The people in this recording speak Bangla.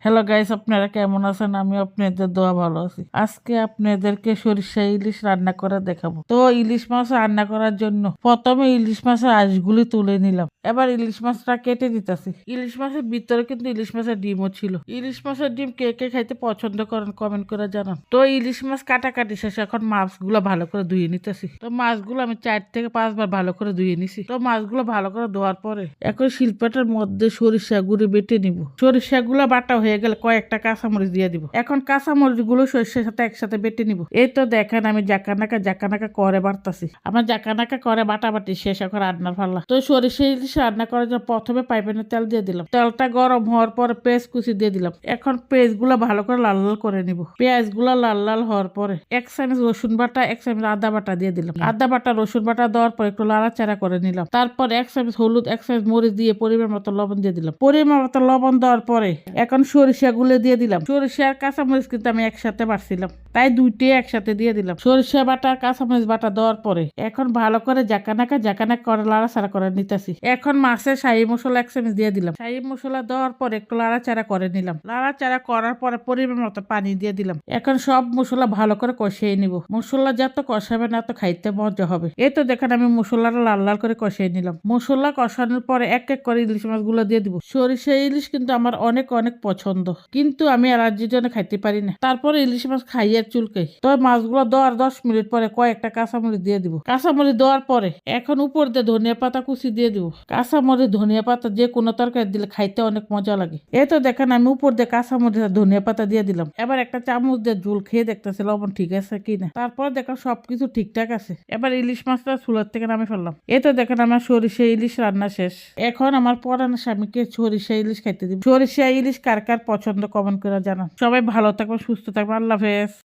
হ্যালো গাইস, আপনারা কেমন আছেন? আমি আপনাদের দোয়া ভালো আছি। আজকে আপনাদেরকে সরিষা ইলিশ রান্না করে দেখাবো। তো ইলিশ মাছ রান্না করার জন্য প্রথমে ইলিশ মাছের আঁশগুলি তুলে নিলাম। এবার ইলিশ মাছটা কেটে দিতেছি। ইলিশ মাছের ভিতরে কিন্তু ইলিশ মাছের ডিমও ছিল। ইলিশ মাছের ডিম কে কে খাইতে পছন্দ করেন কমেন্ট করে জানান। তো ইলিশ মাছ কাটাকাটি শেষে এখন মাছগুলো ভালো করে ধুয়ে নিতেছি। তো মাছগুলো আমি 4 থেকে 5 বার ভালো করে ধুয়ে নিছি। তো মাছগুলো ভালো করে ধোয়ার পরে এখন শিলপাটার মধ্যে সরিষা গুঁড়ি বেটে নিব। সরিষা গুলো বাটা হয়ে গেলে কয়েকটা কাঁচামরিচ দিয়ে দিব। এখন কাঁচামরিচ গুলো সরিষার সাথে একসাথে বেটে নিব। এই তো দেখেন আমি জাকানাকা করে বাড়তাছি। আমার জাকানাকা করে বাটাবাটি শেষ, এখন রান্নার পাল্লা। তো সরিষা ইলিশ রান্না করার জন্য প্রথমে পাইপেনে তেল দিয়ে দিলাম। তেলটা গরম হওয়ার পরে পেঁয়াজ কুচি দিয়ে দিলাম। এখন পেঁয়াজ গুলো ভালো করে লাল লাল করে নিব। পেঁয়াজ গুলো লাল লাল হওয়ার পরে 1 চামচ রসুন বাটা 1 চামচ আদা বাটা দিয়ে দিলাম। আদা বাটা রসুন বাটা দেওয়ার পর একটু লাড়াচাড়া করে নিলাম। তারপর 1 চামচ হলুদ 1 চামচ মরিচ দিয়ে পরিমাণ মতো লবণ দিয়ে দিলাম। পরিমাণ মতো লবণ দেওয়ার পরে এখন সরিষা গুলো দিয়ে দিলাম। সরিষা আর কাঁচামরিচ কিন্তু আমি একসাথে বাড়ছিলাম, তাই দুইটাই একসাথে দিয়ে দিলাম। সরিষা বাটা কাঁচামরিচ বাটা দেওয়ার পরে এখন ভালো করে জাকানাকা করে লাড়াচাড়া করে নিতেছি। এখন মাছের শাহী মশলা 1 চামচ দিয়ে দিলাম। শাহী মশলা দেওয়ার পরে একটু লাড়াচাড়া করে নিলাম। লাড়াচাড়া করার পরে পরিমাণ মতো পানি দিয়ে দিলাম। এখন সব মশলা ভালো করে কষিয়ে নিব। মশলা যত কষাবে না তো খাইতে মজা হবে। এই তো দেখেন আমি মশলাটা লাল লাল করে কষিয়ে নিলাম। মশলা কষানোর পরে এক এক করে ইলিশ মাছগুলো দিয়ে দিব। সরিষা ইলিশ কিন্তু আমার অনেক অনেক পছন্দ, কিন্তু আমি অ্যালার্জির জন্য খাইতে পারি না। তারপরে ইলিশ মাছ খাইয়ে চুলকাই। তবে মাছগুলো দেওয়ার 10 মিনিট পরে কয়েকটা কাঁচামরিচ দিয়ে দিব। কাঁচামরিচ দেওয়ার পরে এখন উপর দিয়ে ধনিয়া পাতা কুচি দিয়ে দিব। কাঁচামরিচ ধনিয়া পাতা যে কোনো তরকারি দিলে খাইতে অনেক মজা লাগে। এই তো দেখেন আমি উপর দিয়ে কাঁচামরিচ আর ধনিয়া পাতা দিয়ে দিলাম। এবার একটা চামচ দিয়ে ঝোল খেয়ে দেখতেছি লবণ ঠিক আছে কিনা। তারপর দেখেন সবকিছু ঠিকঠাক আছে। এবার ইলিশ মাছটা চুলার থেকে নামে ফেললাম। এই তো দেখেন আমার সরিষা ইলিশ রান্না শেষ। এখন আমার পরানো স্বামীকে সরিষা ইলিশ খাইতে দিব। সরিষা ইলিশ কার কার পছন্দ কমেন্ট করে জানান। সবাই ভালো থাকবেন, সুস্থ থাকবেন। আল্লাহ হাফেজ।